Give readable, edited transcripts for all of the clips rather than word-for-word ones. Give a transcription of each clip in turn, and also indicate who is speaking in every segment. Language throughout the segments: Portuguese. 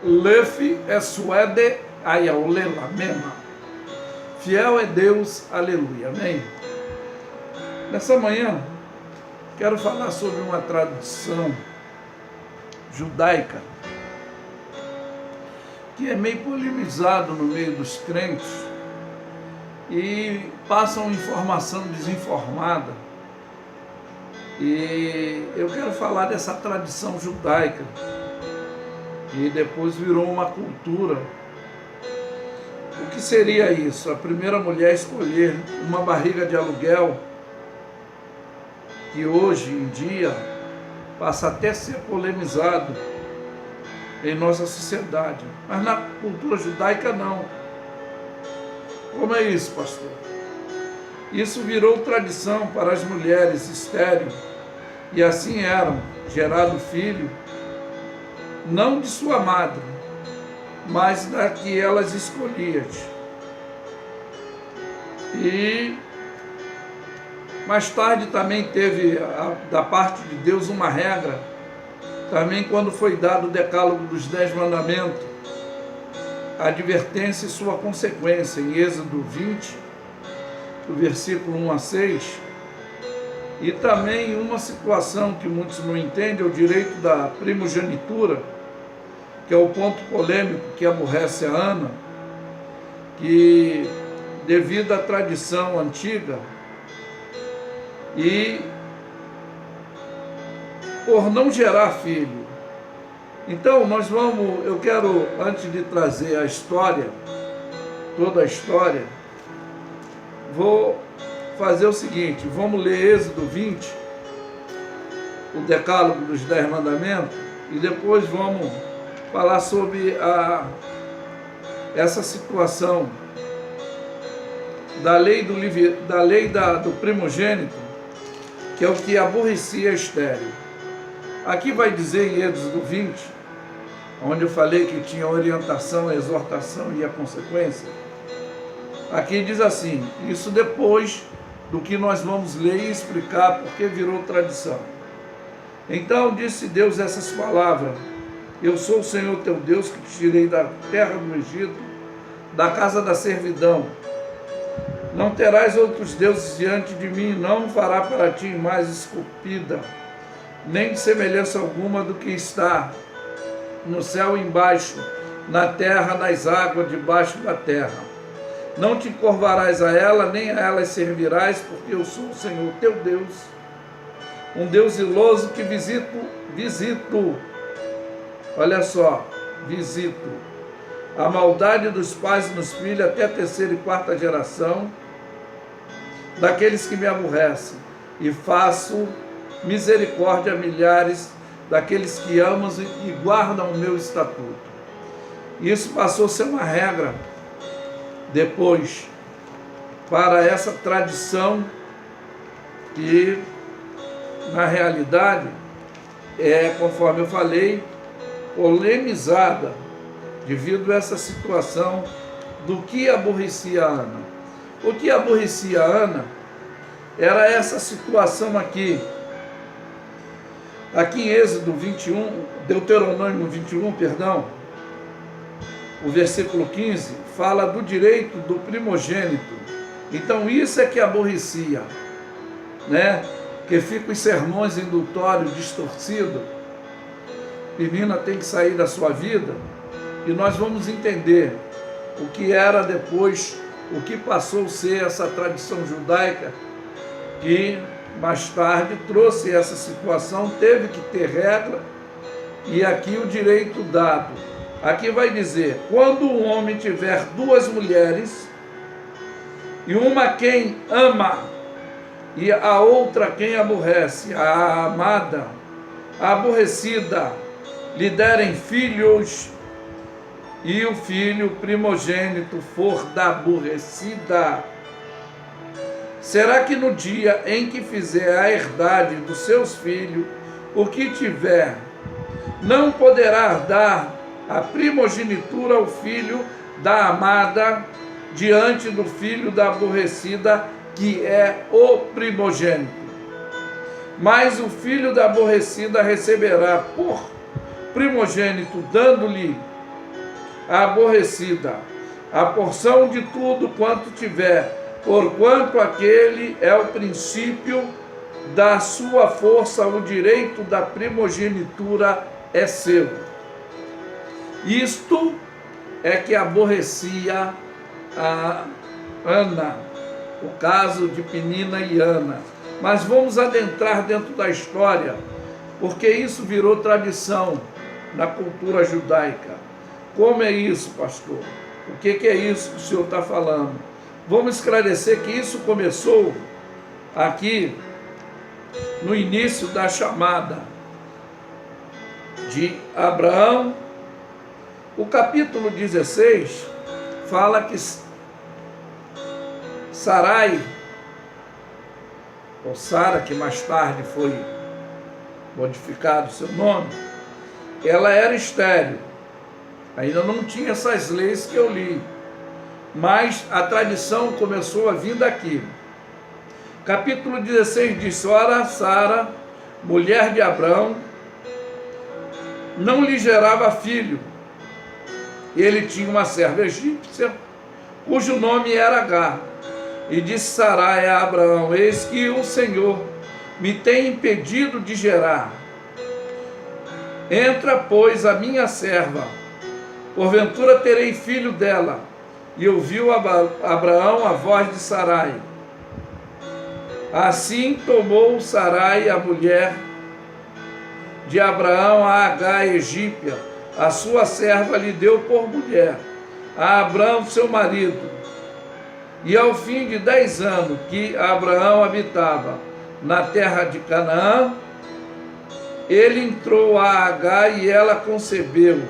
Speaker 1: Lefi Esuede Ayaolela Mema. Fiel é Deus, aleluia, amém? Nessa manhã, quero falar sobre uma tradição judaica que é meio polemizado no meio dos crentes e passam informação desinformada. E eu quero falar dessa tradição judaica que depois virou uma cultura. O que seria isso? A primeira mulher escolher uma barriga de aluguel, que hoje em dia passa até a ser polemizado em nossa sociedade. Mas na cultura judaica não. Como é isso, pastor? Isso virou tradição para as mulheres estéreis, e assim eram gerado filho, não de sua madre, mas da que elas escolhiam. E mais tarde também teve da parte de Deus uma regra, também quando foi dado o decálogo dos 10 mandamentos, a advertência e sua consequência, em Êxodo 20, do versículo 1 a 6, e também uma situação que muitos não entendem, é o direito da primogenitura, que é o ponto polêmico que aborrece a Ana, que devido à tradição antiga e por não gerar filho. Então eu quero, antes de trazer a história, toda a história, vou fazer o seguinte: vamos ler Êxodo 20, o decálogo dos 10 mandamentos, e depois vamos falar sobre essa situação da lei do primogênito, que é o que aborrecia a estéril. Aqui vai dizer em Êxodo 20, onde eu falei que tinha orientação, a exortação e a consequência. Aqui diz assim, isso depois do que nós vamos ler e explicar porque virou tradição. Então disse Deus essas palavras: eu sou o Senhor teu Deus, que te tirei da terra do Egito, da casa da servidão. Não terás outros deuses diante de mim, não fará para ti mais esculpida, nem de semelhança alguma do que está no céu embaixo, na terra, nas águas debaixo da terra. Não te curvarás a ela, nem a elas servirás, porque eu sou o Senhor teu Deus, um Deus zeloso que visito, olha só, visito a maldade dos pais nos filhos até a 3ª e 4ª geração daqueles que me aborrecem, e faço misericórdia a milhares daqueles que amam e guardam o meu estatuto. Isso passou a ser uma regra depois para essa tradição que, na realidade, conforme eu falei, polemizada devido a essa situação do que aborrecia a Ana. O que aborrecia a Ana era essa situação aqui. Aqui em Êxodo 21, Deuteronômio 21, perdão, o versículo 15, fala do direito do primogênito. Então isso é que aborrecia, né? Que fica os sermões indutórios distorcidos. Menina tem que sair da sua vida, e nós vamos entender o que era depois, o que passou a ser essa tradição judaica, que mais tarde trouxe essa situação, teve que ter regra, e aqui o direito dado. Aqui vai dizer, quando um homem tiver 2 mulheres, e uma quem ama, e a outra quem aborrece, a amada, a aborrecida, lhe derem filhos, e o filho primogênito for da aborrecida, será que no dia em que fizer a herdade dos seus filhos, o que tiver, não poderá dar a primogenitura ao filho da amada diante do filho da aborrecida, que é o primogênito. Mas o filho da aborrecida receberá por primogênito, dando-lhe aborrecida, a porção de tudo quanto tiver, porquanto aquele é o princípio da sua força, o direito da primogenitura é seu. Isto é que aborrecia a Ana, o caso de Penina e Ana. Mas vamos adentrar dentro da história, porque isso virou tradição na cultura judaica. Como é isso, pastor? O que é isso que o senhor está falando? Vamos esclarecer que isso começou aqui no início da chamada de Abraão. O capítulo 16 fala que Sarai, ou Sara, que mais tarde foi modificado seu nome, ela era estéril. Ainda não tinha essas leis que eu li, mas a tradição começou a vir daqui. Capítulo 16 diz: ora, Sara, mulher de Abrão, não lhe gerava filho. Ele tinha uma serva egípcia, cujo nome era Agar. E disse Sarai a Abraão: eis que o Senhor me tem impedido de gerar. Entra, pois, a minha serva, porventura terei filho dela. E ouviu Abraão a voz de Sarai. Assim tomou Sarai, a mulher de Abraão, a Agar egípcia, a sua serva lhe deu por mulher, a Abraão seu marido. E ao fim de 10 anos que Abraão habitava na terra de Canaã, ele entrou a Agar e ela concebeu.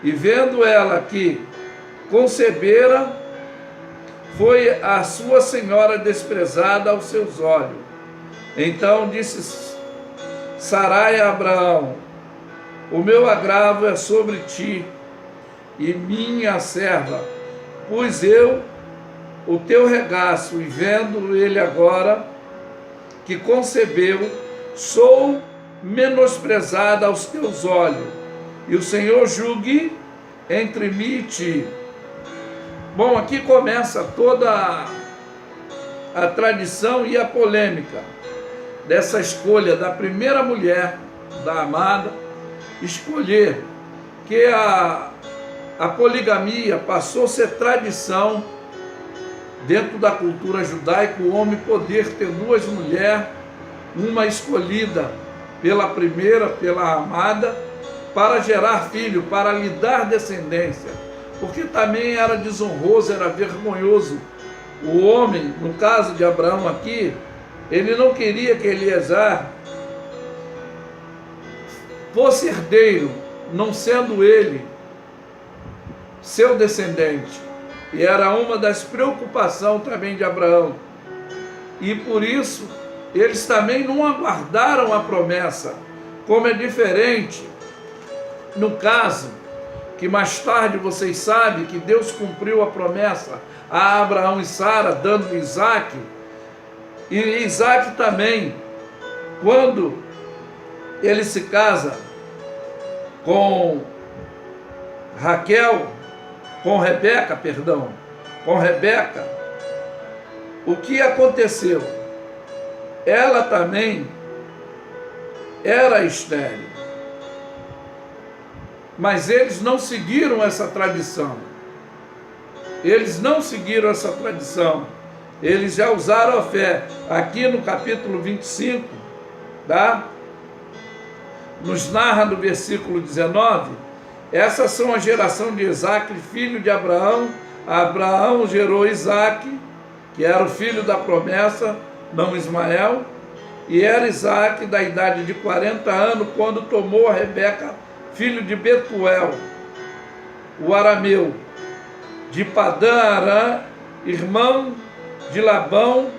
Speaker 1: E vendo ela que concebera, foi a sua senhora desprezada aos seus olhos. Então disse Sarai a Abraão: o meu agravo é sobre ti e minha serva, pois eu o teu regaço, e vendo ele agora que concebeu, sou menosprezada aos teus olhos, e o Senhor julgue entre mim e ti. Bom, aqui começa toda a tradição e a polêmica dessa escolha da primeira mulher, da amada, escolher que a poligamia passou a ser tradição dentro da cultura judaica, o homem poder ter 2 mulheres, uma escolhida pela primeira, pela amada, para gerar filho, para lhe dar descendência, porque também era desonroso, era vergonhoso. O homem, no caso de Abraão aqui, ele não queria que Eliezer fosse herdeiro, não sendo ele seu descendente. E era uma das preocupações também de Abraão. E por isso, eles também não aguardaram a promessa, como é diferente no caso, que mais tarde vocês sabem que Deus cumpriu a promessa a Abraão e Sara, dando Isaac. E Isaac também, quando ele se casa com Rebeca, o que aconteceu? Ela também era estéril, mas eles não seguiram essa tradição. Eles já usaram a fé. Aqui no capítulo 25, tá? Nos narra no versículo 19, essas são a geração de Isaac, filho de Abraão. Abraão gerou Isaac, que era o filho da promessa, não Ismael, e era Isaac da idade de 40 anos, quando tomou a Rebeca, filho de Betuel, o arameu, de Padã Arã, irmão de Labão,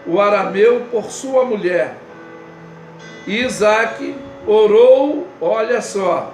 Speaker 1: o arameu, por sua mulher. E Isaac orou, olha só,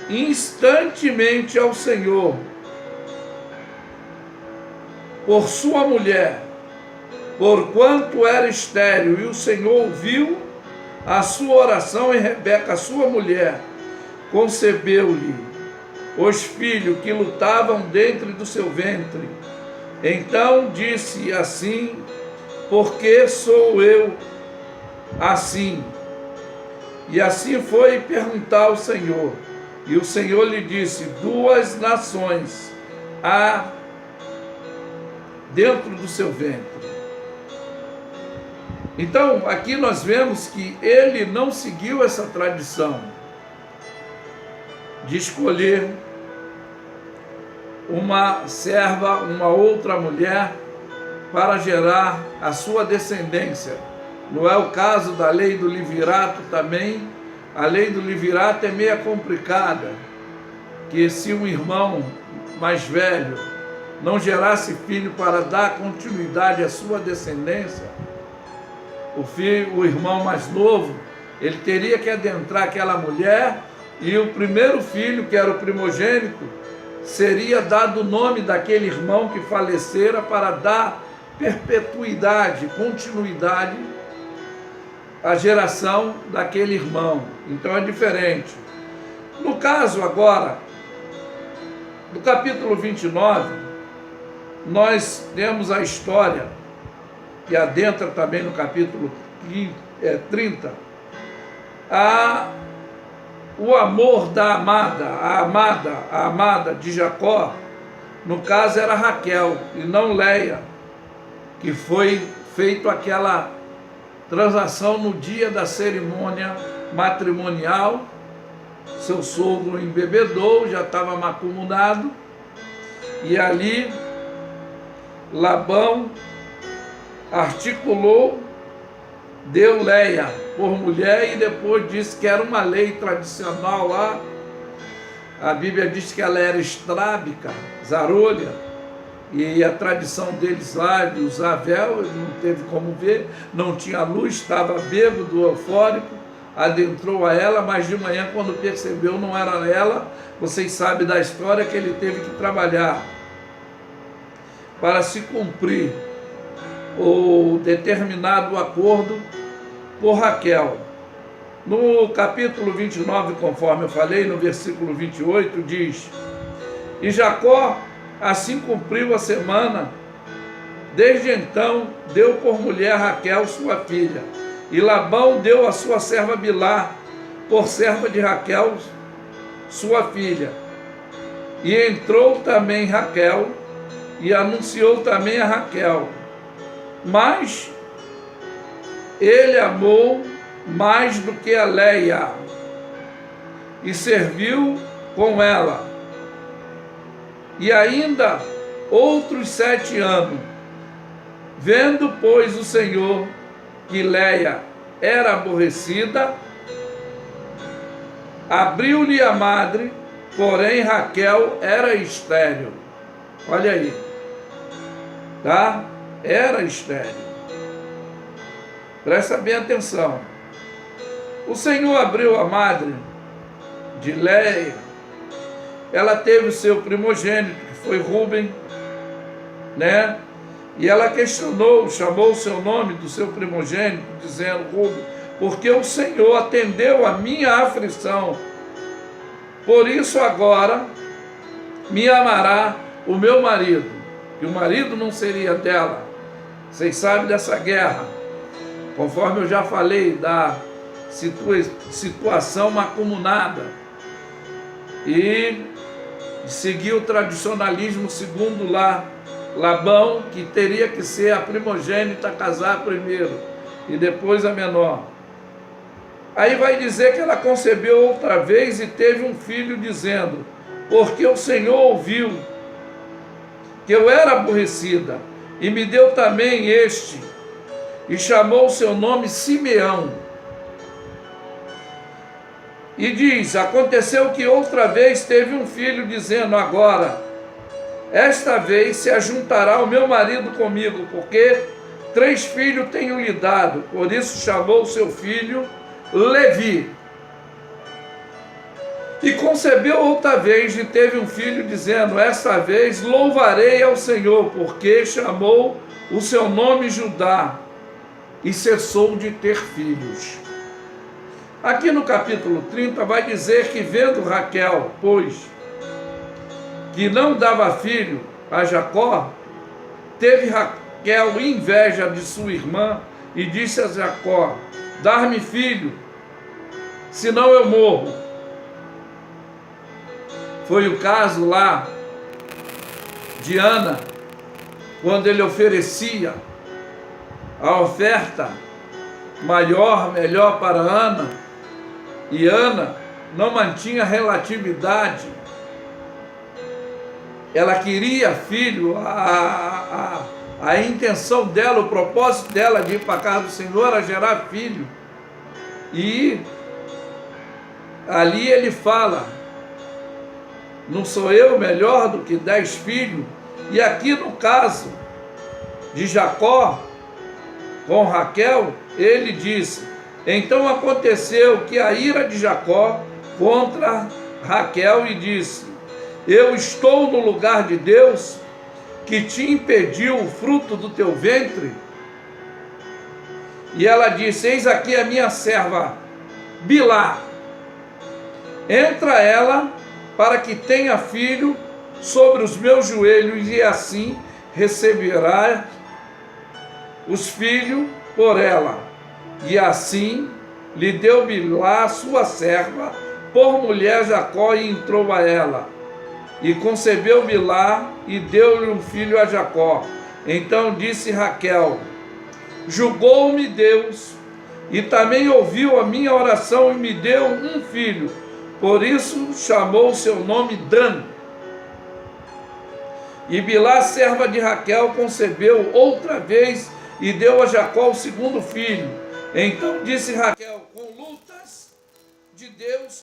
Speaker 1: instantemente ao Senhor por sua mulher, porquanto era estéril, e o Senhor ouviu a sua oração, e Rebeca, sua mulher, concebeu-lhe os filhos que lutavam dentro do seu ventre. Então disse assim: porque sou eu assim? E assim foi perguntar ao Senhor. E o Senhor lhe disse: 2 nações há dentro do seu ventre. Então, aqui nós vemos que ele não seguiu essa tradição de escolher uma serva, uma outra mulher, para gerar a sua descendência. Não é o caso da lei do levirato também. A lei do levirato é meio complicada, que se um irmão mais velho não gerasse filho para dar continuidade à sua descendência, o irmão mais novo, ele teria que adentrar aquela mulher, e o primeiro filho, que era o primogênito, seria dado o nome daquele irmão que falecera para dar perpetuidade, continuidade à geração daquele irmão. Então é diferente. No caso agora, do capítulo 29, nós temos a história que adentra também no capítulo 30, o amor da a amada de Jacó, no caso era Raquel e não Leia, que foi feito aquela transação no dia da cerimônia matrimonial. Seu sogro embebedou, já estava macumunado, e ali Labão articulou, deu Leia por mulher, e depois disse que era uma lei tradicional lá. A Bíblia diz que ela era estrábica, zarolha, e a tradição deles lá de usar véu, ele não teve como ver, não tinha luz, estava bêbado, eufórico, adentrou a ela, mas de manhã, quando percebeu não era ela, vocês sabem da história, que ele teve que trabalhar para se cumprir o determinado acordo por Raquel. No capítulo 29, conforme eu falei, no versículo 28, diz: e Jacó assim cumpriu a semana. Desde então deu por mulher Raquel, sua filha, e Labão deu a sua serva Bilhá por serva de Raquel, sua filha. E entrou também Raquel e anunciou também a Raquel. Mas ele amou mais do que a Leia e serviu com ela. E ainda outros 7 anos. Vendo, pois, o Senhor que Leia era aborrecida, abriu-lhe a madre, porém Raquel era estéril. Olha aí, tá? Era estéril. Presta bem atenção. O Senhor abriu a madre de Leia. Ela teve o seu primogênito, que foi Rúben, né? E ela questionou, chamou o seu nome do seu primogênito, dizendo: Rúben, porque o Senhor atendeu a minha aflição. Por isso agora me amará o meu marido. E o marido não seria dela. Vocês sabem dessa guerra. Conforme eu já falei, da situação macumunada. E seguir o tradicionalismo segundo Labão, que teria que ser a primogênita a casar primeiro e depois a menor. Aí vai dizer que ela concebeu outra vez e teve um filho, dizendo: porque o Senhor ouviu que eu era aborrecida, e me deu também este, e chamou o seu nome Simeão. E diz: aconteceu que outra vez teve um filho, dizendo: agora, esta vez se ajuntará o meu marido comigo, porque 3 filhos tenho lhe dado. Por isso chamou o seu filho Levi. E concebeu outra vez e teve um filho, dizendo: esta vez louvarei ao Senhor, porque chamou o seu nome Judá, e cessou de ter filhos. Aqui no capítulo 30 vai dizer que, vendo Raquel, pois, que não dava filho a Jacó, teve Raquel inveja de sua irmã e disse a Jacó: dar-me filho, senão eu morro. Foi o caso lá de Ana, quando ele oferecia a oferta maior, melhor para Ana, e Ana não mantinha relatividade. Ela queria filho, a intenção dela, o propósito dela de ir para a casa do Senhor era gerar filho. E ali ele fala: não sou eu melhor do que 10 filhos? E aqui no caso de Jacó com Raquel, ele disse: então aconteceu que a ira de Jacó contra Raquel e disse: eu estou no lugar de Deus que te impediu o fruto do teu ventre? E ela disse: eis aqui a minha serva Bilhá, entra ela para que tenha filho sobre os meus joelhos, e assim receberá os filhos por ela. E assim lhe deu Bilhá, sua serva, por mulher Jacó, e entrou a ela. E concebeu Bilhá e deu-lhe um filho a Jacó. Então disse Raquel: julgou-me Deus, e também ouviu a minha oração e me deu um filho. Por isso chamou seu nome Dan. E Bilhá, serva de Raquel, concebeu outra vez e deu a Jacó o segundo filho. Então disse Raquel: com lutas de Deus